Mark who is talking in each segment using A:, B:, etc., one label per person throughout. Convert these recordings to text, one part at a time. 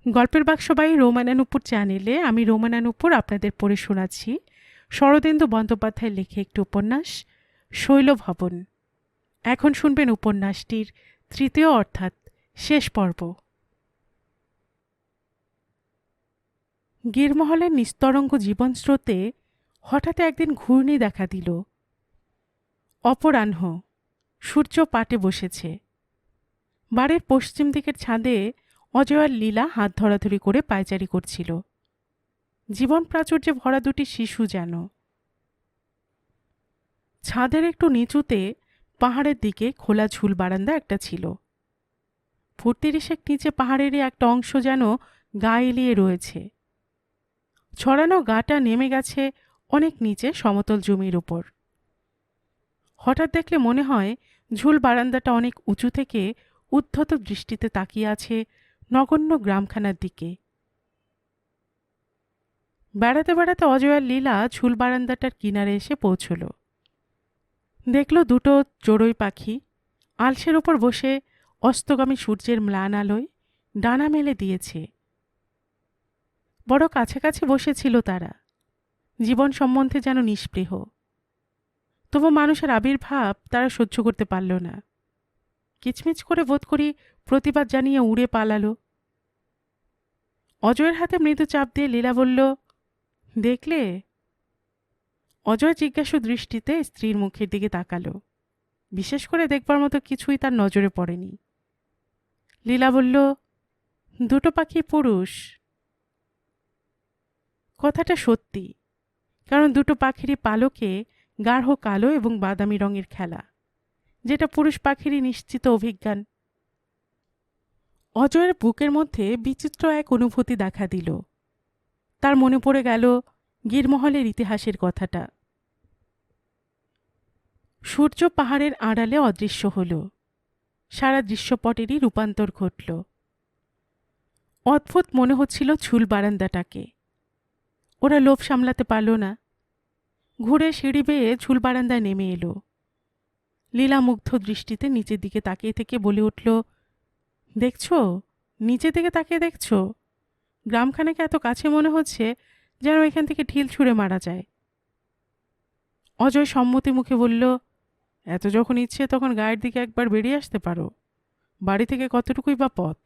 A: গল্পের বাক্সবাহী রোমানানুপুর চ্যানেলে আমি রোমানানুপুর আপনাদের পড়ে শোনাচ্ছি শরদিন্দু বন্দ্যোপাধ্যায়ের লেখা একটি উপন্যাস শৈলভবন। এখন শুনবেন উপন্যাসটির তৃতীয় অর্থাৎ শেষ পর্ব। গিরমহলের নিস্তরঙ্গ জীবনস্রোতে হঠাৎ একদিন ঘূর্ণি দেখা দিল। অপরাহ্ন, সূর্য পাটে বসেছে। বাড়ির পশ্চিম দিকের ছাদে অজয় আর লীলা হাত ধরাধরি করে পায়চারি করছিল। জীবন প্রাচুর্যে ভরা দুটি শিশু যেন। ছাদের একটু নিচুতে পাহাড়ের দিকে খোলা ঝুল বারান্দা একটা ছিল। ফুট ৩০ নিচে পাহাড়েরই একটা অংশ যেন গা এলিয়ে রয়েছে। ছড়ানো গাটা নেমে গেছে অনেক নিচে সমতল জমির উপর। হঠাৎ দেখলে মনে হয় ঝুল বারান্দাটা অনেক উঁচু থেকে উদ্ধত দৃষ্টিতে তাকিয়ে আছে নগণ্য গ্রামখানার দিকে। বেড়াতে বেড়াতে অজয় আর লীলা ঝুল বারান্দাটার কিনারে এসে পৌঁছল। দেখল দুটো চড়ুই পাখি আলসের ওপর বসে অস্তগামী সূর্যের ম্লান আলোয় ডানা মেলে দিয়েছে। বড় কাছাকাছি বসেছিল তারা, জীবন সম্বন্ধে যেন নিস্পৃহ। তবু মানুষের আবির্ভাব তারা সহ্য করতে পারল না। কিচমিচ করে বোধ করি প্রতিবাদ জানিয়ে উড়ে পালালো। অজয়ের হাতে মৃদু চাপ দিয়ে লীলা বলল, দেখলে? অজয় জিজ্ঞাসু দৃষ্টিতে স্ত্রীর মুখের দিকে তাকালো। বিশেষ করে দেখবার মতো কিছুই তার নজরে পড়েনি। লীলা বলল, দুটো পাখি পুরুষ। কথাটা সত্যি, কারণ দুটো পাখিরই পালকে গাঢ় কালো এবং বাদামি রঙের খেলা, যেটা পুরুষ পাখিরই নিশ্চিত অভিজ্ঞান। অজয়ের বুকের মধ্যে বিচিত্র এক অনুভূতি দেখা দিল। তার মনে পড়ে গেল গিরমহলের ইতিহাসের কথাটা। সূর্য পাহাড়ের আড়ালে অদৃশ্য হল, সারা দৃশ্যপটেরই রূপান্তর ঘটল। অদ্ভুত মনে হচ্ছিল ঝুল বারান্দাটাকে। ওরা লোভ সামলাতে পারল না, ঘুরে সিঁড়ি বেয়ে ঝুল বারান্দায় নেমে এলো। লীলা মুগ্ধ দৃষ্টিতে নিচের দিকে তাকিয়ে থেকে বলে উঠল, দেখছ, নিচের দিকে তাকিয়ে দেখছ? গ্রামখানাকে এত কাছে মনে হচ্ছে যেন এখান থেকে ঢিল ছুঁড়ে মারা যায়। অজয় সম্মতি মুখে বলল, এত যখন ইচ্ছে তখন গায়ের দিকে একবার বেরিয়ে আসতে পারো। বাড়ি থেকে কতটুকুই বা পথ,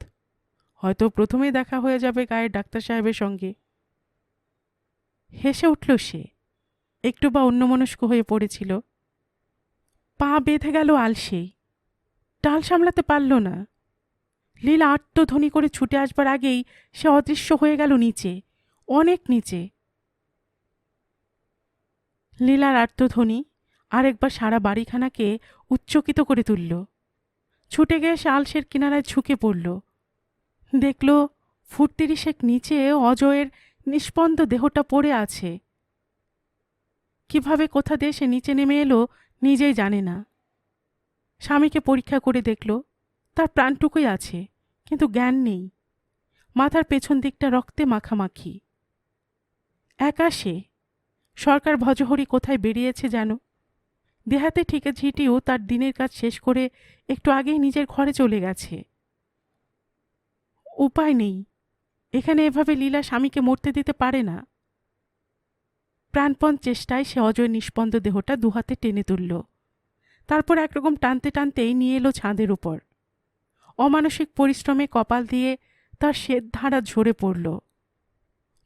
A: হয়তো প্রথমেই দেখা হয়ে যাবে গায়ের ডাক্তার সাহেবের সঙ্গে। হেসে উঠল সে, একটু বা অন্যমনস্ক হয়ে পড়েছিল। পা বেঁধে গেল আলসেই, টাল সামলাতে পারল না। লীলা আত্মধ্বনি করে ছুটে আসবার আগেই সে অদৃশ্য হয়ে গেল নিচে, অনেক নিচে। লীলার আত্মধ্বনি আরেকবার সারা বাড়িখানাকে উচ্চকিত করে তুলল। ছুটে গিয়ে সে আলসের কিনারায় ঝুঁকে পড়ল। দেখল ফুট ৩০ নিচে অজয়ের নিষ্পন্দ দেহটা পড়ে আছে। কিভাবে কোথা দিয়ে সে নিচে নেমে এলো নিজেই জানে না। স্বামীকে পরীক্ষা করে দেখল, তার প্রাণটুকুই আছে, কিন্তু জ্ঞান নেই। মাথার পেছন দিকটা রক্তে মাখামাখি। একা সে। সরকার ভজহরি কোথায় বেরিয়েছে যেন। দেহাতে ঠিকে ঝিটিও তার দিনের কাজ শেষ করে একটু আগেই নিজের ঘরে চলে গেছে। উপায় নেই, এখানে এভাবে লীলা স্বামীকে মরতে দিতে পারে না। প্রাণপণ চেষ্টায় সে অজয় নিষ্পন্দ দেহটা দুহাতে টেনে তুলল। তারপর একরকম টানতে টানতেই নিয়ে এলো ছাদের উপর। অমানসিক পরিশ্রমে কপাল দিয়ে তার শ্বেত ধারা ঝরে পড়ল।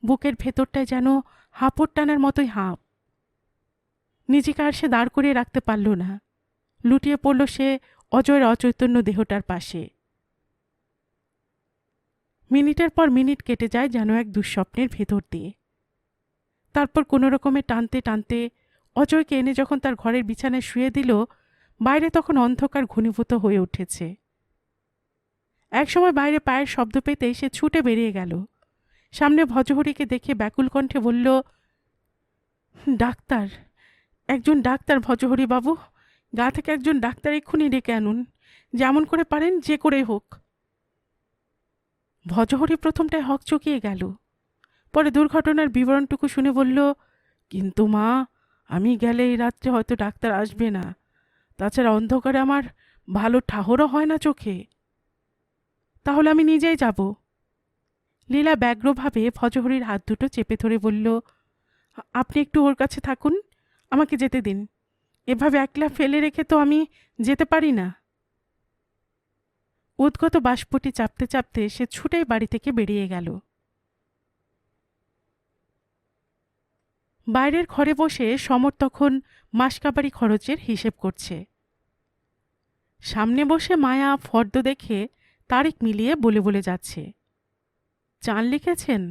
A: বুকের ভেতরটায় যেন হাঁপড় টানার মতোই হাঁপ। নিজেকে আর সে দাঁড় করিয়ে রাখতে পারল না। লুটিয়ে পড়ল সে অজয়ের অচৈতন্য দেহটার পাশে। মিনিটের পর মিনিট কেটে যায় যেন এক দুঃস্বপ্নের ভেতর দিয়ে। তারপর কোনো রকমে টানতে টানতে অজয়কে এনে যখন তার ঘরের বিছানায় শুয়ে দিল, বাইরে তখন অন্ধকার ঘনীভূত হয়ে উঠেছে। একসময় বাইরে পায়ের শব্দ পেতেই সে ছুটে বেরিয়ে গেল। সামনে ভজহরিকে দেখে ব্যাকুল কণ্ঠে বলল, ডাক্তার, একজন ডাক্তার ভজহরি বাবু, গা থেকে একজন ডাক্তার এক্ষুনি ডেকে আনুন, যেমন করে পারেন যে করে হোক। ভজহরি প্রথমটায় হকচকিয়ে গেল, পরে দুর্ঘটনার বিবরণটুকু শুনে বলল, কিন্তু মা, আমি গেলে এই রাত্রে হয়তো ডাক্তার আসবে না। তাছাড়া অন্ধকারে আমার ভালো ঠাহরও হয় না চোখে। তাহলে আমি নিজেই যাব। লীলা ব্যগ্রভাবে ভজহরির হাত দুটো চেপে ধরে বলল, আপনি একটু ওর কাছে থাকুন, আমাকে যেতে দিন। এভাবে একলা ফেলে রেখে তো আমি যেতে পারি না। উদ্গত বাষ্পটি চাপতে চাপতে সে ছুটেই বাড়ি থেকে বেরিয়ে গেল। বাইরের ঘরে বসে সমর তখন মাসকাবারি খরচের হিসেব করছে। সামনে বসে মায়া ফর্দ দেখে তারিখ মিলিয়ে বলে বলে যাচ্ছে, চাল লিখেছেন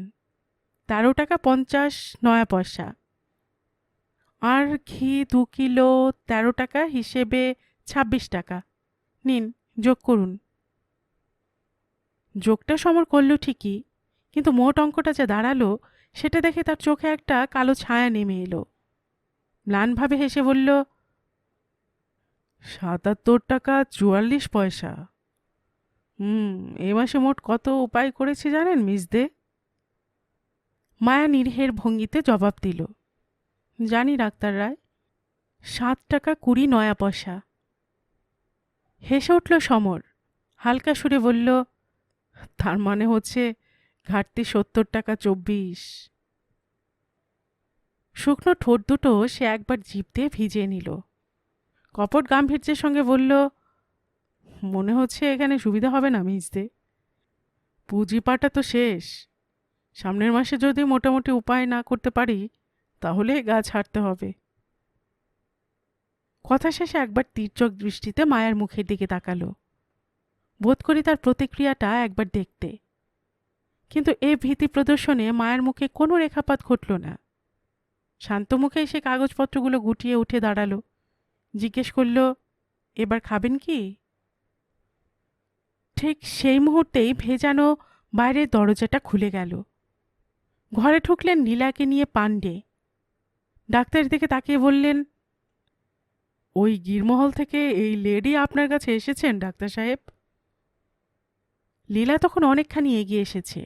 A: 13 টাকা 50 নয়া পয়সা, আর ঘি 2 কিলো 13 টাকা, হিসেবে 26 টাকা। নিন, যোগ করুন। যোগটা সমর করল ঠিকই, কিন্তু মোট অঙ্কটা যা দাঁড়ালো সেটা দেখে তার চোখে একটা কালো ছায়া নেমে এলো। ম্লানভাবে হেসে বলল, 77 টাকা 44 পয়সা। এ মাসে মোট কত উপায় করেছি জানেন মিস দে? মায়া নিরীহের ভঙ্গিতে জবাব দিল, জানি ডাক্তার রায়, 7 টাকা 20 নয়া পয়সা। হেসে উঠল সমর, হালকা সুরে বলল, তার মানে হচ্ছে ঘাটতি 70 টাকা 24। শুকনো ঠোঁট দুটো সে একবার জিভ দিয়ে ভিজিয়ে নিল। কপট গাম্ভীর্যের সঙ্গে বলল, মনে হচ্ছে এখানে সুবিধা হবে না মিস দে। পুঁজিপাটা তো শেষ। সামনের মাসে যদি মোটামুটি উপায় না করতে পারি তাহলে গা ছাড়তে হবে। কথা শেষে একবার তীর্যক দৃষ্টিতে মায়ার মুখের দিকে তাকালো। বোধ করি তার প্রতিক্রিয়াটা একবার দেখতে, কিন্তু এ ভীতি প্রদর্শনে মায়ের মুখে কোনো রেখাপাত ঘটল না। শান্ত মুখে সে কাগজপত্রগুলো গুটিয়ে উঠে দাঁড়ালো। জিজ্ঞেস করল, এবার খাবেন কি? ঠিক সেই মুহূর্তেই ভেজানো বাইরের দরজাটা খুলে গেল। ঘরে ঢুকলেন লীলাকে নিয়ে পাণ্ডে। ডাক্তারের দিকে তাকিয়ে বললেন, ওই গিরমহল থেকে এই লেডি আপনার কাছে এসেছেন ডাক্তার সাহেব? লীলা তখন অনেকখানি এগিয়ে এসেছে,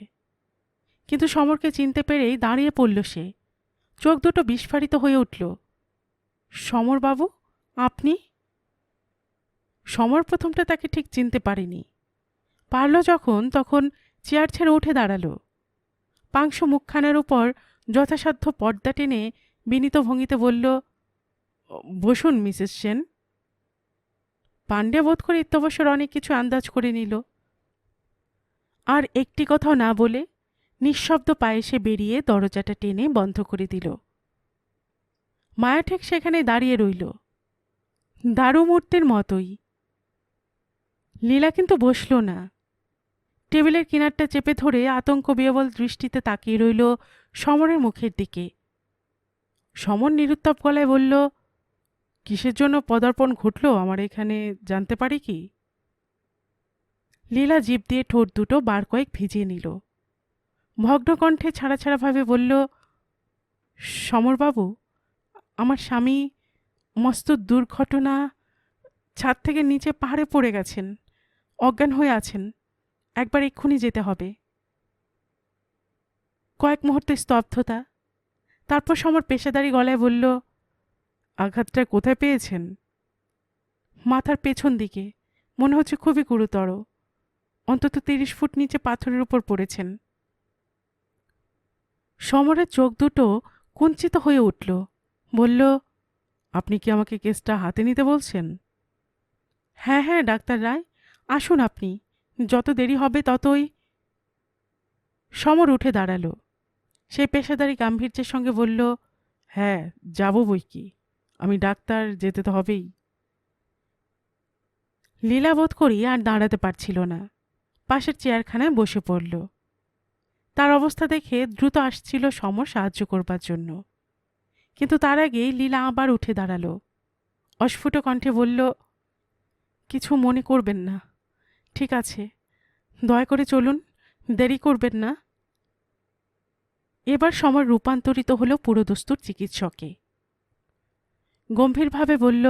A: কিন্তু সমরকে চিনতে পেরেই দাঁড়িয়ে পড়ল সে। চোখ দুটো বিস্ফারিত হয়ে উঠল। সমরবাবু, আপনি? সমর প্রথমটা তাকে ঠিক চিনতে পারেনি। পারল যখন, তখন চেয়ার ছেড়ে উঠে দাঁড়ালো। পাংশু মুখখানার উপর যথাসাধ্য পর্দা টেনে বিনীত ভঙ্গিতে বলল, বসুন মিসেস সেন। পাণ্ডে বোধ করে ইত্যবসর অনেক কিছু আন্দাজ করে নিল। আর একটি কথাও না বলে নিঃশব্দ পায়ে সে বেরিয়ে দরজাটা টেনে বন্ধ করে দিল। মায়া ঠিক সেখানে দাঁড়িয়ে রইল, দারুমূর্তির মতোই। লীলা কিন্তু বসল না। টেবিলের কিনারটা চেপে ধরে আতঙ্ক বিহ্বল দৃষ্টিতে তাকিয়ে রইল সমরের মুখের দিকে। সমর নিরুত্তপ গলায় বলল, কিসের জন্য পদার্পণ ঘটল আমার এখানে জানতে পারি কি? লীলা জিভ দিয়ে ঠোঁট দুটো বার কয়েক ভিজিয়ে নিল। ভগ্ন কণ্ঠে ছাড়া ছাড়াভাবে বলল, সমরবাবু, আমার স্বামী মস্ত দুর্ঘটনা, ছাদ থেকে নিচে পাহাড়ে পড়ে গেছেন, অজ্ঞান হয়ে আছেন, একবার এক্ষুনি যেতে হবে। কয়েক মুহূর্তে স্তব্ধতা। তারপর সমর পেশাদারি গলায় বলল, আঘাতটা কোথায় পেয়েছেন? মাথার পেছন দিকে, মনে হচ্ছে খুবই গুরুতর। অন্তত 30 ফুট নিচে পাথরের উপর পড়েছেন। সমরের চোখ দুটো কুঞ্চিত হয়ে উঠল। বলল, আপনি কি আমাকে কেসটা হাতে নিতে বলছেন? হ্যাঁ হ্যাঁ ডাক্তার রায়, আসুন আপনি, যত দেরি হবে ততই। সমর উঠে দাঁড়ালো। সে পেশাদারি গাম্ভীর্যের সঙ্গে বলল, হ্যাঁ যাব বই কি, আমি ডাক্তার, যেতে তো হবেই। লীলা বোধ করি আর দাঁড়াতে পারছিল না, পাশের চেয়ারখানায় বসে পড়ল। তার অবস্থা দেখে দ্রুত আসছিল সমর সাহায্য করবার জন্য, কিন্তু তার আগেই লীলা আবার উঠে দাঁড়ালো। অস্ফুট কণ্ঠে বলল, কিছু মনে করবেন না, ঠিক আছে, দয়া করে চলুন, দেরি করবেন না। এবার সমর রূপান্তরিত হল পুরোদস্তুর চিকিৎসকে। গম্ভীরভাবে বলল,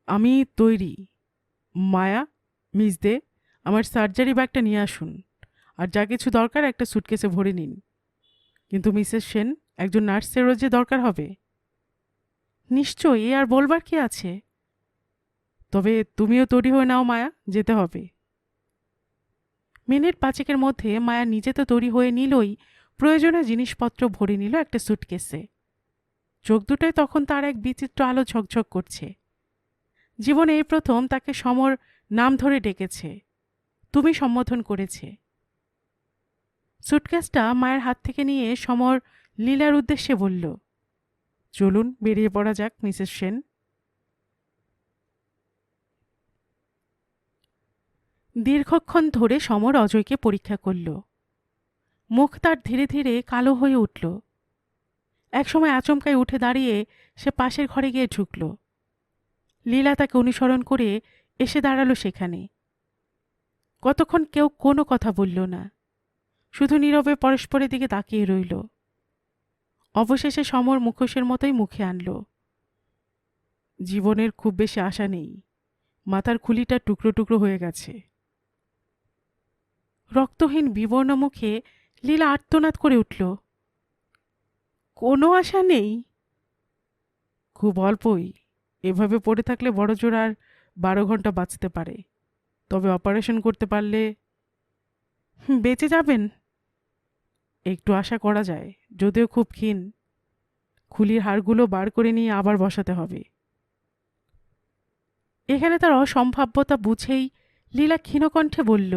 A: আমি তৈরি। মায়া, মিস দে, আমার সার্জারি ব্যাগটা নিয়ে আসুন, আর যা কিছু দরকার একটা সুটকেসে ভরে নিন। কিন্তু মিসেস সেন, একজন নার্সেরও যে দরকার হবে। নিশ্চয়ই, আর বলবার কি আছে? তবে তুমিও তৈরি হয়ে নাও মায়া, যেতে হবে। মিনিট পাঁচেকের মধ্যে মায়া নিজে তো তৈরি হয়ে নিলই, প্রয়োজনীয় জিনিসপত্র ভরে নিল একটা সুটকেসে। চোখ দুটোয় তখন তার এক বিচিত্র আলো ঝকঝক করছে। জীবনে এই প্রথম তাকে সমর নাম ধরে ডেকেছে, তুমি সম্বোধন করেছে। সুটকেসটা মায়ের হাত থেকে নিয়ে সমর লীলার উদ্দেশ্যে বলল, চলুন বেরিয়ে পড়া যাক মিসেস সেন। দীর্ঘক্ষণ ধরে সমর অজয়কে পরীক্ষা করল। মুখ তার ধীরে ধীরে কালো হয়ে উঠল। একসময় আচমকায় উঠে দাঁড়িয়ে সে পাশের ঘরে গিয়ে ঢুকল। লীলা তাকে অনুসরণ করে এসে দাঁড়ালো সেখানে। কতক্ষণ কেউ কোনো কথা বলল না, শুধু নীরবে পরস্পরের দিকে তাকিয়ে রইল। অবশেষে সমর মুখোশের মতোই মুখে আনল, জীবনের খুব বেশি আশা নেই, মাথার খুলিটা টুকরো টুকরো হয়ে গেছে। রক্তহীন বিবর্ণ মুখে লীলা আর্তনাদ করে উঠল, কোনো আশা নেই? খুব অল্পই। এভাবে পড়ে থাকলে বড় জোর আর 12 ঘন্টা বাঁচতে পারে, তবে অপারেশন করতে পারলে বেঁচে যাবেন। একটু আশা করা যায়, যদিও খুব ক্ষীণ। খুলির হাড়গুলো বার করে নিয়ে আবার বসাতে হবে। এখানে তার অসম্ভাব্যতা বুঝেই লীলা ক্ষীণকণ্ঠে বলল,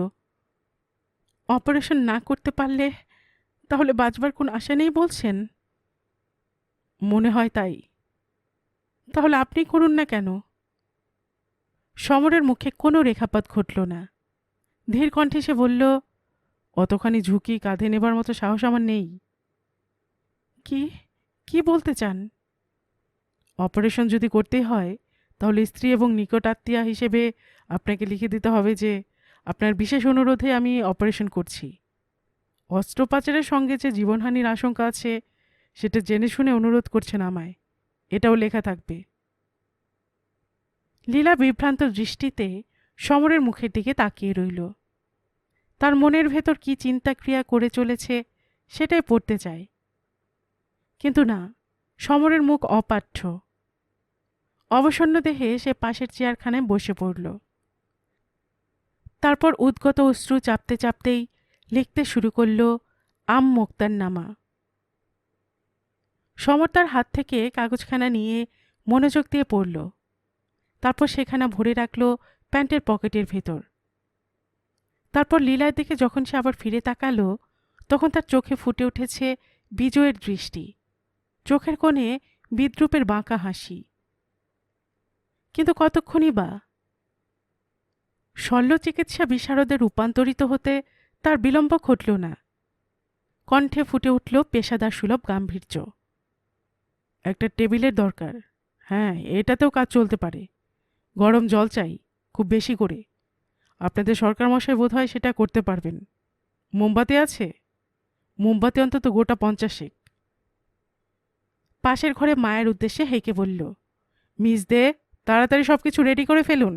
A: অপারেশন না করতে পারলে তাহলে বাঁচবার কোন আশা নেই বলছেন? মনে হয় তাই। তাহলে আপনি করুন না কেন? সমরের মুখে কোনো রেখাপাত ঘটল না। ধীর কণ্ঠে সে বলল, অতখানি ঝুঁকি কাঁধে নেবার মতো সাহস আমার নেই। কি কি বলতে চান? অপারেশন যদি করতে হয়, তাহলে স্ত্রী এবং নিকট আত্মীয়া হিসেবে আপনাকে লিখে দিতে হবে যে আপনার বিশেষ অনুরোধে আমি অপারেশন করছি। অস্ত্রোপচারের সঙ্গে যে জীবনহানির আশঙ্কা আছে সেটা জেনে শুনে অনুরোধ করছেন আমায়, এটাও লেখা থাকবে। লীলা বিভ্রান্ত দৃষ্টিতে সমরের মুখের দিকে তাকিয়ে রইল। তার মনের ভেতর কি চিন্তা ক্রিয়া করে চলেছে সেটাই পড়তে চায়, কিন্তু না, সমরের মুখ অপাঠ্য। অবসন্ন দেহে সে পাশের চেয়ারখানায় বসে পড়ল। তারপর উদ্গত অশ্রু চাপতে চাপতেই লিখতে শুরু করল আম মোক্তার নামা। সমর তার হাত থেকে কাগজখানা নিয়ে মনোযোগ দিয়ে পড়ল। তারপর সেখানা ভরে রাখল প্যান্টের পকেটের ভেতর। তারপর লীলার দিকে যখন সে আবার ফিরে তাকালো, তখন তার চোখে ফুটে উঠেছে বিজয়ের দৃষ্টি, চোখের কোণে বিদ্রূপের বাঁকা হাসি। কিন্তু কতক্ষণই বা? শল্য চিকিৎসা বিশারদে রূপান্তরিত হতে তার বিলম্ব ঘটল না। কণ্ঠে ফুটে উঠল পেশাদার সুলভ গাম্ভীর্য। একটা টেবিলের দরকার। হ্যাঁ, এটাতেও কাজ চলতে পারে। গরম জল চাই, খুব বেশি করে। আপনাদের সরকার মশাই বোধ হয় সেটা করতে পারবেন। মোমবাতি আছে? মোমবাতি অন্তত গোটা 50। পাশের ঘরে মায়ের উদ্দেশ্যে হেঁকে বলল, মিস দে, তাড়াতাড়ি সব কিছু রেডি করে ফেলুন।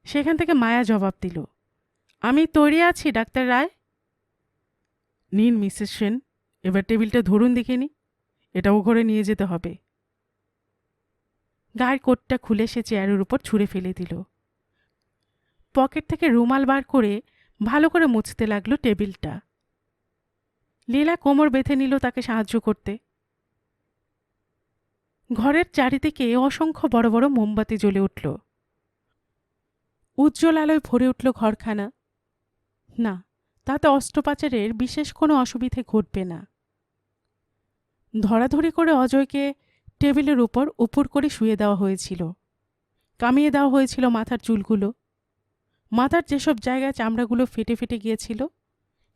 A: সেখান থেকে মায়া জবাব দিল, আমি তৈরি আছি ডাক্তার রায়। নিন মিসেস সেন, এবার টেবিলটা ধরুন দেখিনি, এটাও ঘরে নিয়ে যেতে হবে। গায়ের কোটটা খুলে সে চেয়ারের উপর ছুঁড়ে ফেলে দিল। পকেট থেকে রুমাল বার করে ভালো করে মুছতে লাগলো টেবিলটা। লীলা কোমর বেঁধে নিল তাকে সাহায্য করতে। ঘরের চারিদিকে অসংখ্য বড় বড় মোমবাতি জ্বলে উঠল। উজ্জ্বল আলোয় ভরে উঠল ঘরখানা। না, তাতে অস্ত্রোপচারের বিশেষ কোনো অসুবিধে ঘটবে না। ধরাধরি করে অজয়কে টেবিলের উপর উপর করে শুয়ে দেওয়া হয়েছিল। কামিয়ে দেওয়া হয়েছিল মাথার চুলগুলো। মাথার যেসব জায়গায় চামড়াগুলো ফেটে ফেটে গিয়েছিল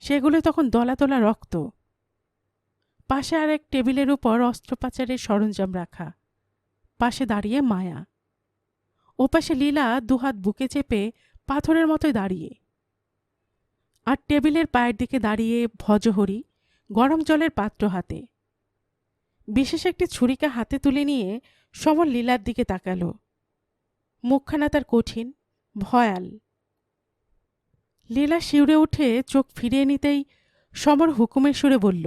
A: সেগুলো তখন দলা দলা রক্ত। পাশে আর এক টেবিলের উপর অস্ত্রোপচারের সরঞ্জাম রাখা। পাশে দাঁড়িয়ে মায়া। ওপাশে লীলা দুহাত বুকে চেপে পাথরের মতোই দাঁড়িয়ে। আর টেবিলের পায়ের দিকে দাঁড়িয়ে ভজহরি গরম জলের পাত্র হাতে। বিশেষ একটি ছুরিকা হাতে তুলে নিয়ে সমর লীলার দিকে তাকালো। মুখখানা তার কঠিন, ভয়াল। লীলা শিউরে উঠে চোখ ফিরিয়ে নিতেই সমর হুকুমের সুরে বলল,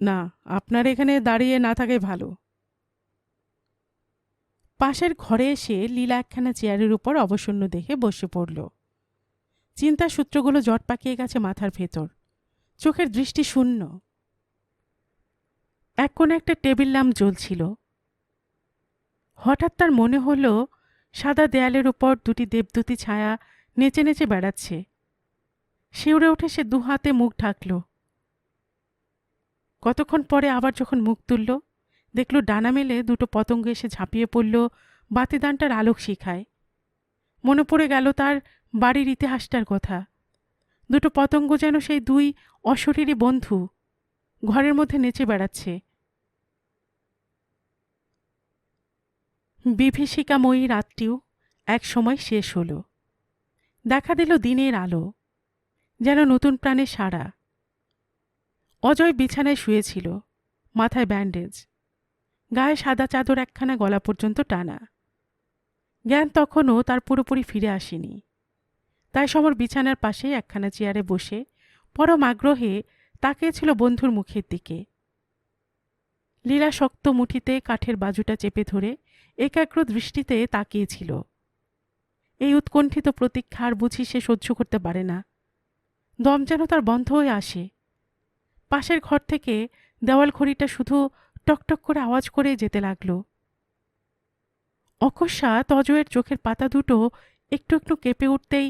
A: না, আপনার এখানে দাঁড়িয়ে না থাকাই ভালো। পাশের ঘরে এসে লীলা একখানা চেয়ারের উপর অবসন্ন দেখে বসে পড়ল। চিন্তার সূত্রগুলো জট পাকিয়ে গেছে মাথার ভেতর। চোখের দৃষ্টি শূন্য। এক কোণে একটা টেবিল ল্যাম্প জ্বলছিল। হঠাৎ তার মনে হল সাদা দেয়ালের উপর দুটি দেবদূতী ছায়া নেচে নেচে বেড়াচ্ছে। শিউরে উঠে সে দুহাতে মুখ ঢাকল। কতক্ষণ পরে আবার যখন মুখ তুলল, দেখল ডানা মেলে দুটো পতঙ্গ এসে ঝাঁপিয়ে পড়ল বাতিদানটার আলোক শিখায়। মনে পড়ে গেল তার বাড়ির ইতিহাসটার কথা। দুটো পতঙ্গ যেন সেই দুই অশরীরী বন্ধু, ঘরের মধ্যে নেচে বেড়াচ্ছে। বিভীষিকাময়ী রাতটিও এক সময় শেষ হল। দেখা দিল দিনের আলো, যেন নতুন প্রাণে সাড়া। অজয় বিছানায় শুয়েছিল, মাথায় ব্যান্ডেজ, গায়ে সাদা চাদর একখানা গলা পর্যন্ত টানা। জ্ঞান তখনও তার পুরোপুরি ফিরে আসেনি। তাই সমর বিছানার পাশে একখানা চেয়ারে বসে পরম আগ্রহে তাকিয়েছিল বন্ধুর মুখের দিকে। লীলা শক্ত মুঠিতে কাঠের বাজুটা চেপে ধরে একাগ্র দৃষ্টিতে তাকিয়েছিল। এই উৎকণ্ঠিত প্রতীক্ষার বুঝি সে সহ্য করতে পারে না। দম যেন তার বন্ধ হয়ে আসে। পাশের ঘর থেকে দেওয়াল ঘড়িটা শুধু টকটক করে আওয়াজ করে যেতে লাগল। অকস্মাৎ অজয়ের চোখের পাতা দুটো একটু একটু কেঁপে উঠতেই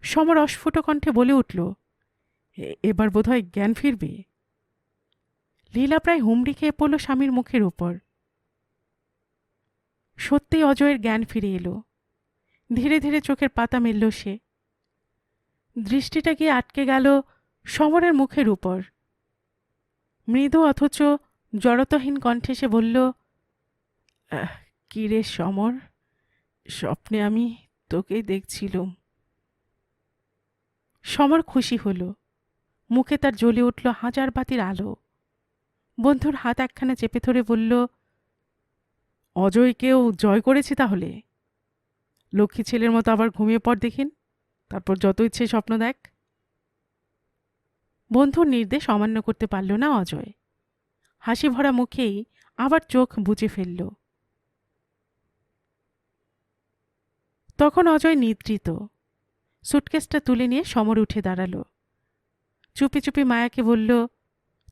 A: সমর অস্ফুট কণ্ঠে বলে উঠল, এবার বোধহয় জ্ঞান ফিরবে। লীলা প্রায় হুমড়ি খেয়ে পড়ল স্বামীর মুখের উপর। সত্যি অজয়ের জ্ঞান ফিরে এলো। ধীরে ধীরে চোখের পাতা মেলল সে। দৃষ্টিটা গিয়ে আটকে গেল সমরের মুখের উপর। মৃদু অথচ জড়তাহীন কণ্ঠে সে বলল, কি রে সমর, স্বপ্নে আমি তোকেই দেখছিলুম। সমর খুশি হল। মুখে তার জ্বলে উঠল হাজার বাতির আলো। বন্ধুর হাত একখানা চেপে ধরে বলল, অজয়কেও জয় করেছি তাহলে? লক্ষ্মী ছেলের মতো আবার ঘুমিয়ে পড় দেখিন, তারপর যত ইচ্ছে স্বপ্ন দেখ। বন্ধুর নির্দেশ অমান্য করতে পারল না অজয়। হাসি ভরা মুখেই আবার চোখ বুজে ফেলল। তখন অজয় নিদ্রিত। সুটকেসটা তুলে নিয়ে সমর উঠে দাঁড়াল। চুপি চুপি মায়াকে বলল,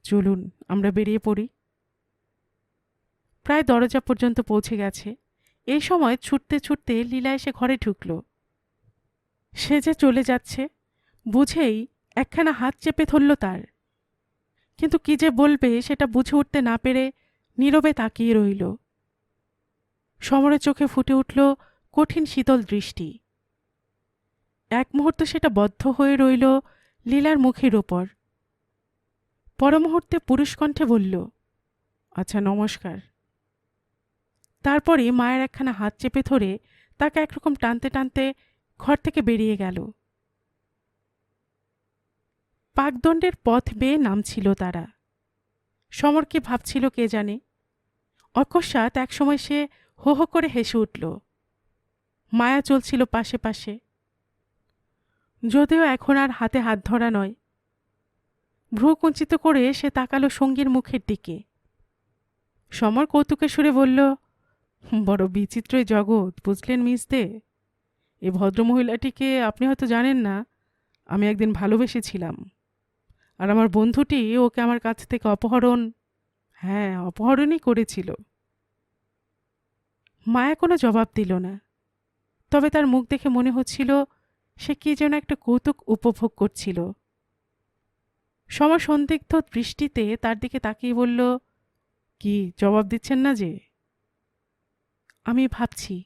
A: চলুন আমরা বেরিয়ে পড়ি। প্রায় দরজা পর্যন্ত পৌঁছে গেছে। এই সময় ছুটতে ছুটতে লীলা এসে ঘরে ঢুকল। সে যে চলে যাচ্ছে বুঝেই একখানা হাত চেপে ধরল তার। কিন্তু কি যে বলবে সেটা বুঝে উঠতে না পেরে নীরবে তাকিয়ে রইল। সমরের চোখে ফুটে উঠল কঠিন শীতল দৃষ্টি। এক মুহূর্ত সেটা বদ্ধ হয়ে রইল লীলার মুখের ওপর। পরমুহূর্তে পুরুষকণ্ঠে বলল, আচ্ছা নমস্কার। তারপরে মায়ের একখানা হাত চেপে ধরে তাকে একরকম টানতে টানতে ঘর থেকে বেরিয়ে গেল। পাকদণ্ডের পথ বেয়ে নামছিল তারা। সমর কি ভাবছিল কে জানে। অকস্মাৎ একসময় সে হো হো করে হেসে উঠল। মায়া চলছিল পাশে পাশে, যদিও এখন আর হাতে হাত ধরা নয়। ভ্রু কুঞ্চিত করে সে তাকালো সঙ্গীর মুখের দিকে। সমর কৌতুকের সুরে বলল, বড় বিচিত্রই জগৎ, বুঝলেন মিস দে? এই ভদ্রমহিলাটিকে আপনি হয়তো জানেন না, আমি একদিন ভালোবেসেছিলাম। আর আমার বন্ধুটি ওকে আমার কাছ থেকে অপহরণই করেছিল। মায়া কোনো জবাব দিল না। তবে তার মুখ দেখে মনে হচ্ছিল সে কি যেন একটা কৌতুক উপভোগ করছিল। সমর সন্দিগ্ধ দৃষ্টিতে তার দিকে তাকিয়ে বলল, কি জবাব দিচ্ছেন না যে? আমি ভাবছি।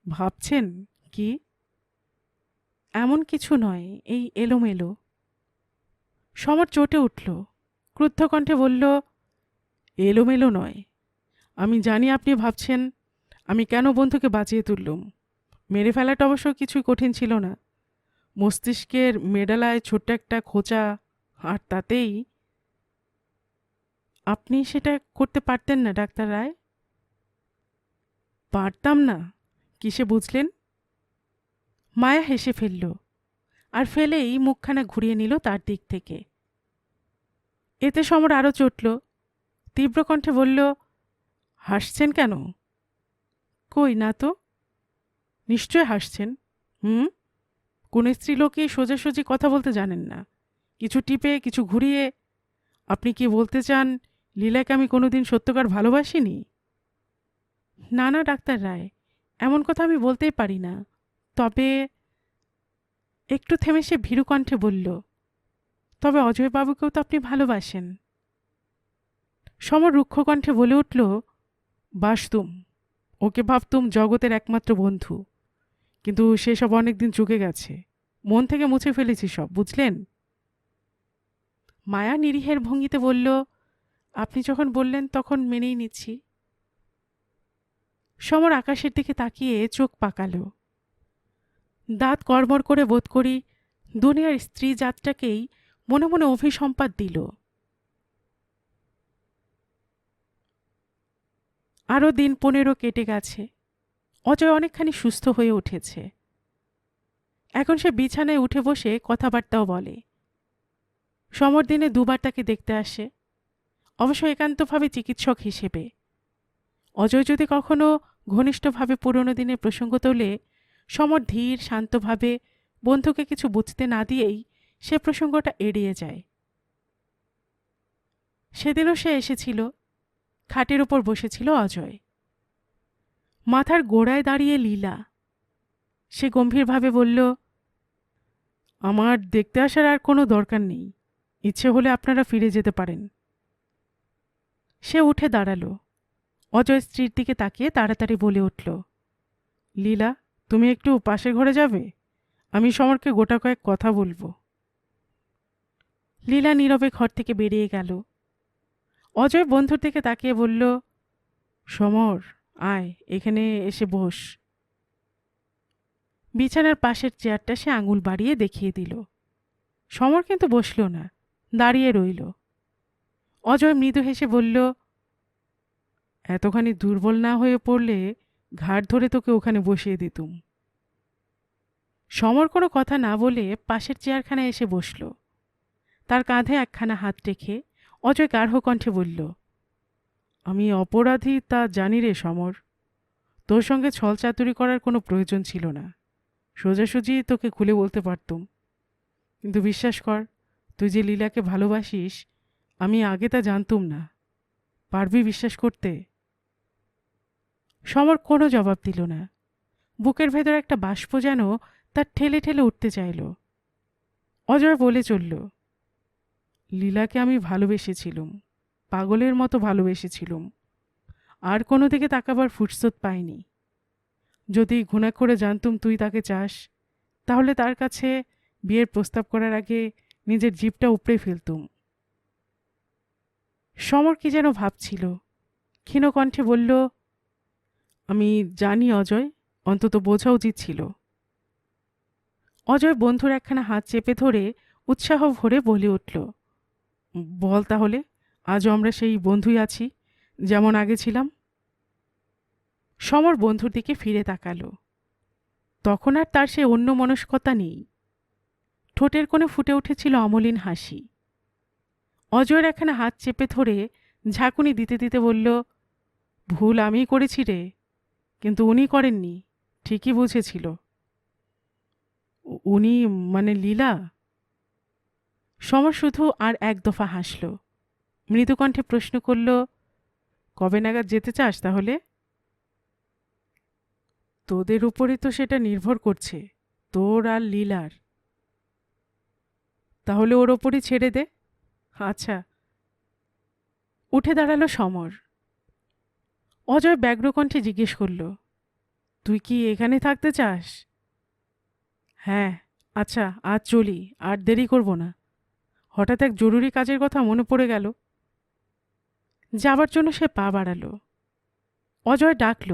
A: ভাবছেন কি? এমন কিছু নয়, এই এলোমেলো। সমর চটে উঠল, ক্রুদ্ধ কণ্ঠে বলল, এলোমেলো নয়। আমি জানি আপনি ভাবছেন আমি কেন বন্ধুকে বাঁচিয়ে তুললুম। মেরে ফেলাটা অবশ্য কিছুই কঠিন ছিল না। মস্তিষ্কের মেডালায় ছোট্ট একটা খোঁচা, আর তাতেই। আপনি সেটা করতে পারতেন না ডাক্তার রায়? পারতাম না? কিসে বুঝলেন? মায়া হেসে ফেলল, আর ফেলেই মুখখানা ঘুরিয়ে নিল তার দিক থেকে। এতে সমর আরও চটল। তীব্র কণ্ঠে বলল, হাসছেন কেন? কই না তো। নিশ্চয় হাসছেন। কোন স্ত্রীলোকই সোজাসুজি কথা বলতে জানেন না, কিছু টিপে কিছু ঘুরিয়ে। আপনি কি বলতে চান লীলাকে আমি কোনোদিন সত্যকার ভালোবাসিনি? না না ডাক্তার রায়, এমন কথা আমি বলতেই পারি না। তবে, একটু থেমে সে ভীরু কণ্ঠে বলল, তবে অজয়বাবুকেও তো আপনি ভালোবাসেন। সমর রুক্ষ কণ্ঠে বলে উঠল, বাসতুম, ওকে ভাবতুম জগতের একমাত্র বন্ধু, কিন্তু সেসব অনেকদিন চুকে গেছে, মন থেকে মুছে ফেলেছি সব, বুঝলেন? মায়া নিরীহের ভঙ্গিতে বলল, আপনি যখন বললেন তখন মেনেই নিচ্ছি। সমর আকাশের দিকে তাকিয়ে চোখ পাকালো। দাঁত কড়মড় করে বোধ করি দুনিয়ার স্ত্রী জাতটাকেই মনে মনে অভিসম্পাত দিল। আরও দিন 15 কেটে গেছে। অজয় অনেকখানি সুস্থ হয়ে উঠেছে। এখন সে বিছানায় উঠে বসে কথাবার্তাও বলে। সমর দিনে 2 বার তাকে দেখতে আসে, অবশ্য একান্তভাবে চিকিৎসক হিসেবে। অজয় যদি কখনো ঘনিষ্ঠভাবে পুরনো দিনের প্রসঙ্গ তোলে, সমর ধীর শান্তভাবে বন্ধুকে কিছু বুঝতে না দিয়েই সে প্রসঙ্গটা এড়িয়ে যায়। সেদিনও সে এসেছিল। খাটের উপর বসেছিল অজয়, মাথার গোড়ায় দাঁড়িয়ে লীলা। সে গম্ভীরভাবে বলল, আমার দেখতে আসার আর কোনো দরকার নেই, ইচ্ছে হলে আপনারা ফিরে যেতে পারেন। সে উঠে দাঁড়ালো। অজয় স্ত্রীর দিকে তাকিয়ে তাড়াতাড়ি বলে উঠল, লীলা, তুমি একটু পাশের ঘরে যাবে? আমি সমরকে গোটা কয়েক কথা বলবো। লীলা নীরবে ঘর থেকে বেরিয়ে গেল। অজয় বন্ধুর দিকে তাকিয়ে বলল, সমর, আয়, এখানে এসে বস। বিছানার পাশের চেয়ারটা সে আঙুল বাড়িয়ে দেখিয়ে দিল। সমর কিন্তু বসল না, দাঁড়িয়ে রইল। অজয় মৃদু হেসে বলল, এতখানি দুর্বল না হয়ে পড়লে ঘাট ধরে তোকে ওখানে বসিয়ে দিতুম। সমর কোনো কথা না বলে পাশের চেয়ারখানায় এসে বসল। তার কাঁধে একখানা হাত রেখে অজয় গাঢ় কণ্ঠে বলল, আমি অপরাধী তা জানি রে সমর। তোর সঙ্গে ছলচাতুরি করার কোনো প্রয়োজন ছিল না, সোজাসুজি তোকে খুলে বলতে পারতুম। কিন্তু বিশ্বাস কর, তুই যে লীলাকে ভালোবাসিস আমি আগে তা জানতুম না। পারবি বিশ্বাস করতে? সমর কোনো জবাব দিল না। বুকের ভেতর একটা বাষ্প যেন তার ঠেলে ঠেলে উঠতে চাইল। অজয় বলে চলল, লীলাকে আমি ভালোবেসেছিলুম, পাগলের মতো ভালোবেসেছিলুম। আর কোনো দিকে তাকাবার ফুরসত পাইনি। যদি ঘুণাক্ষরে জানতুম তুই তাকে চাস, তাহলে তার কাছে বিয়ের প্রস্তাব করার আগে নিজের জিভটা উপড়ে ফেলতুম। সমর কি যেন ভাবছিল, ক্ষীণ কণ্ঠে বলল, আমি জানি অজয়, অন্তত বোঝা উচিত ছিল। অজয় বন্ধুর একখানা হাত চেপে ধরে উৎসাহ ভরে বলে উঠল, বল তাহলে, আজও আমরা সেই বন্ধুই আছি, যেমন আগে ছিলাম। সমর বন্ধুর দিকে ফিরে তাকালো। তখন আর তার সে অন্য মনস্কতা নেই। ঠোঁটের কোণে ফুটে উঠেছিল অমলিন হাসি। অজয়ের একখানা হাত চেপে ধরে ঝাঁকুনি দিতে দিতে বলল, ভুল আমিই করেছি রে, কিন্তু উনি করেননি, ঠিকই বুঝেছিল। উনি মানে লীলা? সমর শুধু আর এক দফা হাসল। মৃদুকণ্ঠে প্রশ্ন করল, কবে নাগাদ যেতে চাস তাহলে? তোদের উপরই তো সেটা নির্ভর করছে, তোর আর লীলার। তাহলে ওর ওপরই ছেড়ে দে। আচ্ছা। উঠে দাঁড়ালো সমর। অজয় ব্যগ্রকণ্ঠে জিজ্ঞেস করল, তুই কি এখানে থাকতে চাস? হ্যাঁ। আচ্ছা, আজ চলি, আর দেরি করব না। হঠাৎ এক জরুরি কাজের কথা মনে পড়ে গেল। যাবার জন্য সে পা বাড়ালো। অজয় ডাকল,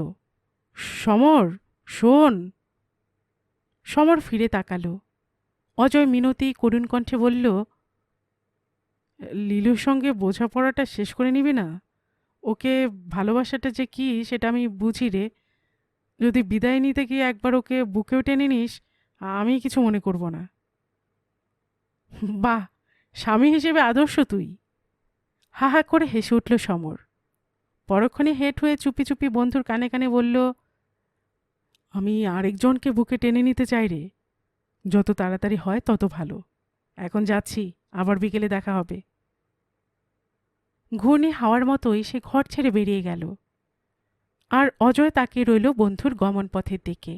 A: সমর, শোন। সমর ফিরে তাকালো। অজয় মিনতি করুণ কণ্ঠে বলল, লীলুর সঙ্গে বোঝাপড়াটা শেষ করে নিবি না? ওকে ভালোবাসাটা যে কি সেটা আমি বুঝি রে। যদি বিদায় নিতে গিয়ে একবার ওকে বুকেও টেনে নিস, আমি কিছু মনে করব না। বাহ, স্বামী হিসেবে আদর্শ তুই। হা হা করে হেসে উঠল সমর। পরক্ষণে হেঁট হয়ে চুপি চুপি বন্ধুর কানে কানে বলল, আমি আরেকজনকে বুকে টেনে নিতে চাই রে। যত তাড়াতাড়ি হয় তত ভালো। এখন যাচ্ছি, আবার বিকেলে দেখা হবে। ঘূর্ণি হাওয়ার মতোই সে ঘর ছেড়ে বেরিয়ে গেল। আর অজয় তাকিয়ে রইল বন্ধুর গমনপথের দিকে।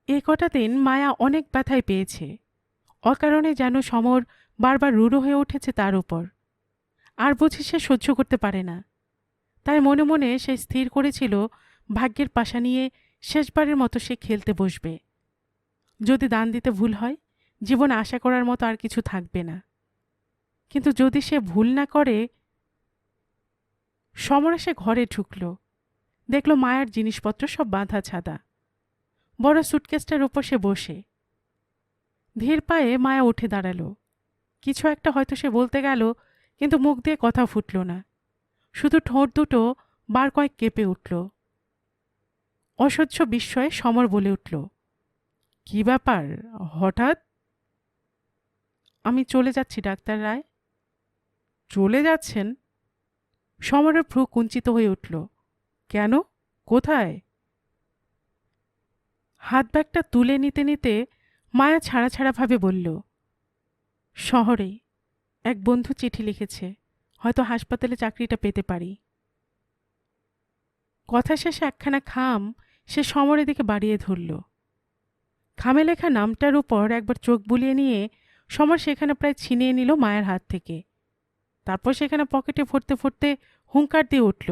A: এ কটা দিন মায়া অনেক ব্যথায় পেয়েছে। অকারণে যেন সমর বারবার রূঢ় হয়ে উঠেছে তার উপর। আর বুঝি সে সহ্য করতে পারে না। তাই মনে মনে সে স্থির করেছিল ভাগ্যের পাশা নিয়ে শেষবারের মতো সে খেলতে বসবে। যদি দান দিতে ভুল হয়, জীবন আশা করার মতো আর কিছু থাকবে না। কিন্তু যদি সে ভুল না করে। সমর এসে ঘরে ঢুকল। দেখল মায়ের জিনিসপত্র সব বাঁধা ছাদা। বড় সুটকেসটার উপর সে বসে। ধীর পায়ে মায়া উঠে দাঁড়াল। কিছু একটা হয়তো সে বলতে গেল, কিন্তু মুখ দিয়ে কথা ফুটল না। শুধু ঠোঁট দুটো বার কয়েক কেঁপে উঠল। অসহ্য বিস্ময়ে সমর বলে উঠল, কি ব্যাপার হঠাৎ? আমি চলে যাচ্ছি ডাক্তার রায়। চলে যাচ্ছেন? সমরের ভ্রু কুঞ্চিত হয়ে উঠল। কেন? কোথায়? হাত ব্যাগটা তুলে নিতে নিতে মায়া ছাড়া ছাড়াভাবে বলল, শহরে। এক বন্ধু চিঠি লিখেছে, হয়তো হাসপাতালে চাকরিটা পেতে পারি। কথা শেষে একখানা খাম সে সমরের দিকে বাড়িয়ে ধরল। খামে লেখা নামটার উপর একবার চোখ বুলিয়ে নিয়ে সমর সেখানে প্রায় ছিনিয়ে নিল মায়ের হাত থেকে। তারপর সেখানে পকেটে ভরতে ভরতে হুঙ্কার দিয়ে উঠল,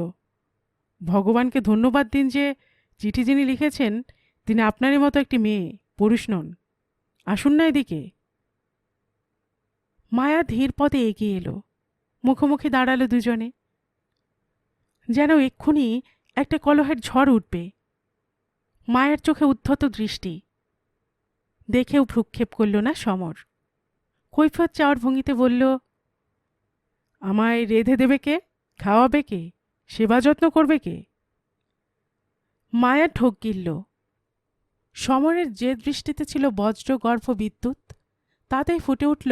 A: ভগবানকে ধন্যবাদ দিন যে চিঠি যিনি লিখেছেন তিনি আপনারই মতো একটি মেয়ে, পুরুষ নন। আসুন না এদিকে। মায়া ধীর পদে এগিয়ে এলো। মুখোমুখি দাঁড়ালো দুজনে। যেন এক্ষুনি একটা কলহের ঝড় উঠবে। মায়ের চোখে উদ্ধত দৃষ্টি। দেখেও ভ্রুক্ষেপ করল না সমর। কৈফিয়ত চাওয়ার ভঙ্গিতে বলল, আমায় রেঁধে দেবে কে? খাওয়াবে কে? সেবা যত্ন করবে কে? মায়া ঢোক গিলল। সমরের যে দৃষ্টিতে ছিল বজ্র গর্ভ বিদ্যুৎ, তাতেই ফুটে উঠল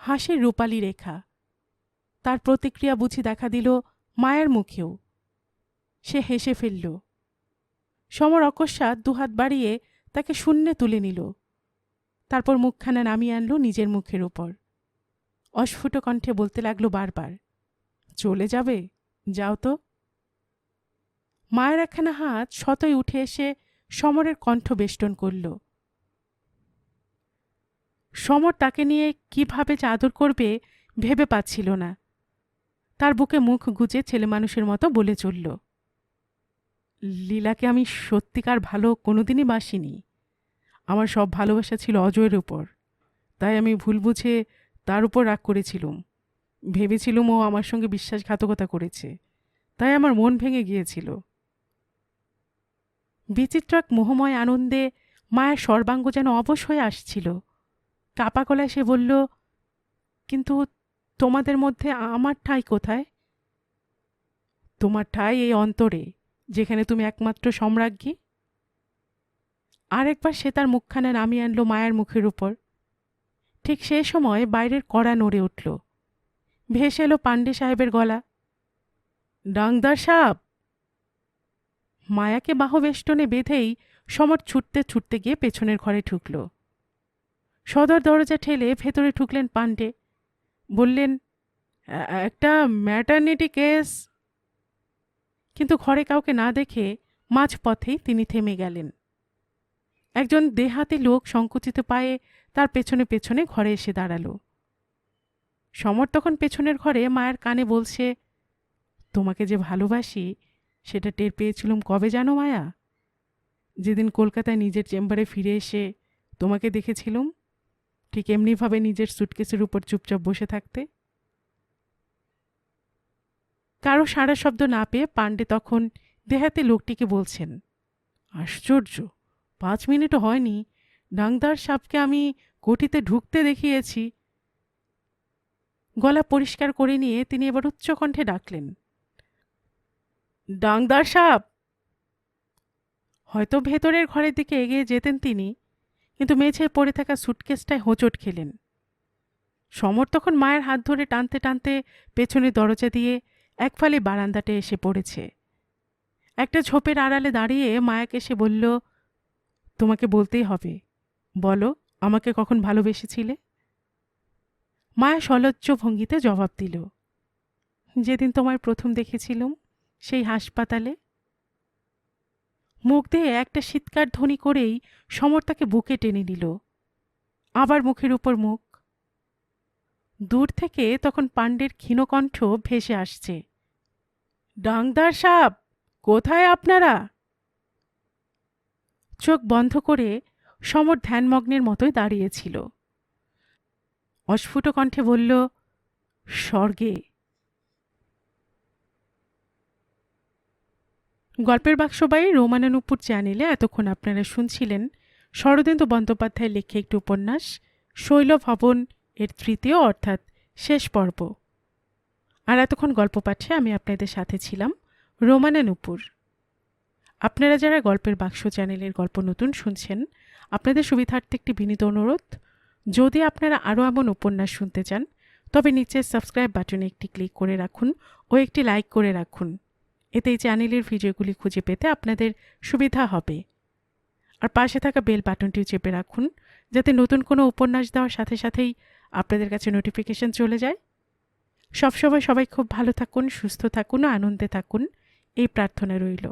A: হাসির রূপালী রেখা। তার প্রতিক্রিয়া বুঝি দেখা দিল মায়ার মুখেও। সে হেসে ফেলল। সমর অকস্মাৎ দুহাত বাড়িয়ে তাকে শূন্যে তুলে নিল। তারপর মুখখানা নামিয়ে আনল নিজের মুখের উপর। অস্ফুট কণ্ঠে বলতে লাগলো বারবার, চলে যাবে? যাও তো। মায়ের একখানা হাত শতই উঠে এসে সমরের কণ্ঠ বেষ্টন করল। সমর তাকে নিয়ে কিভাবে যে আদর করবে ভেবে পাচ্ছিল না। তার বুকে মুখ গুজে ছেলে মানুষের মতো বলে চলল, লীলাকে আমি সত্যিকার ভালো কোনোদিনই বাসিনি। আমার সব ভালোবাসা ছিল অজয়ের উপর। তাই আমি ভুল বুঝে তার উপর রাগ করেছিলুম। ভেবেছিলুম ও আমার সঙ্গে বিশ্বাসঘাতকতা করেছে, তাই আমার মন ভেঙে গিয়েছিল। বিচিত্র এক মোহময় আনন্দে মায়ের সর্বাঙ্গ যেন অবশ হয়ে আসছিল। কাপা গলায় সে বলল, কিন্তু তোমাদের মধ্যে আমার ঠাঁই কোথায়? তোমার ঠাঁই এই অন্তরে, যেখানে তুমি একমাত্র সম্রাজ্ঞী। আরেকবার সে তার মুখখানা নামিয়ে আনল মায়ের মুখের উপর। ঠিক সেই সময় বাইরের কড়া নড়ে উঠল। ভেসে এলো পাণ্ডে সাহেবের গলা, ডাংদার সাব। মায়াকে বাহুবেষ্টনে বেঁধেই সমর ছুটতে ছুটতে গিয়ে পেছনের ঘরে ঢুকল। সদর দরজা ঠেলে ভেতরে ঢুকলেন পাণ্ডে। বললেন, একটা ম্যাটারনিটি কেস। কিন্তু ঘরে কাউকে না দেখে মাঝপথেই তিনি থেমে গেলেন। একজন দেহাতি লোক সংকুচিত পায়ে তার পেছনে পেছনে ঘরে এসে দাঁড়াল। সমর তখন পেছনের ঘরে মায়ের কানে বলছে, তোমাকে যে ভালোবাসি সেটা টের পেয়েছিলুম কবে জানো মায়া? যেদিন কলকাতায় নিজের চেম্বারে ফিরে এসে তোমাকে দেখেছিলুম, ঠিক এমনিভাবে নিজের সুটকেসের উপর চুপচাপ বসে থাকতে। কারো সাড়া শব্দ না পেয়ে পাণ্ডে তখন দেহাতি লোকটিকে বলছেন, আশ্চর্য, 5 মিনিটও হয়নি ডাংদার সাপকে আমি কোঠিতে ঢুকতে দেখিয়েছি। গলা পরিষ্কার করে নিয়ে তিনি এবার উচ্চকণ্ঠে ডাকলেন, ডাংদার সাপ। হয়তো ভেতরের ঘরের দিকে এগিয়ে যেতেন তিনি, কিন্তু মেঝে পড়ে থাকা সুটকেসটায় হোঁচট খেলেন। সমর তখন মায়ের হাত ধরে টানতে টানতে পেছনের দরজা দিয়ে একফালে বারান্দাটে এসে পড়েছে। একটা ঝোপের আড়ালে দাঁড়িয়ে মায়াকে সে বলল, তোমাকে বলতেই হবে। বলো, আমাকে কখন ভালোবেসেছিলে? মায়া সলজ্জ ভঙ্গিতে জবাব দিল, যেদিন তোমায় প্রথম দেখেছিলুম, সেই হাসপাতালে। মুখ দিয়ে একটা শীতকার ধ্বনি করেই সমর তাকে বুকে টেনে নিল। আবার মুখের উপর মুখ। দূর থেকে তখন পাণ্ডের ক্ষীণকণ্ঠ ভেসে আসছে, ডাংদার সাব, কোথায় আপনারা? চোখ বন্ধ করে সমর ধ্যানমগ্নের মতোই দাঁড়িয়েছিল। অস্ফুট কণ্ঠে বলল, স্বর্গে। গল্পের বাক্সবাই রোমানানুপুর চ্যানেলে এতক্ষণ আপনারা শুনছিলেন শরদিন্দু বন্দ্যোপাধ্যায়ের লেখা একটি উপন্যাস শৈলভবন এর তৃতীয় অর্থাৎ শেষ পর্ব। আর এতক্ষণ গল্প পাঠে আমি আপনাদের সাথে ছিলাম রোমানানুপুর। আপনারা যারা গল্পের বাক্স চ্যানেলের গল্প নতুন শুনছেন, আপনাদের সুবিধার্থে একটি বিনীত অনুরোধ, যদি আপনারা আরও এমন উপন্যাস শুনতে চান তবে নিচের সাবস্ক্রাইব বাটনে একটি ক্লিক করে রাখুন ও একটি লাইক করে রাখুন। এতে এই চ্যানেলের ভিডিওগুলি খুঁজে পেতে আপনাদের সুবিধা হবে। আর পাশে থাকা বেল বাটনটিও চেপে রাখুন, যাতে নতুন কোনো উপন্যাস দেওয়ার সাথে সাথেই আপনাদের কাছে নোটিফিকেশন চলে যায়। সবসময় সবাই খুব ভালো থাকুন, সুস্থ থাকুন ও আনন্দে থাকুন, এই প্রার্থনা রইল।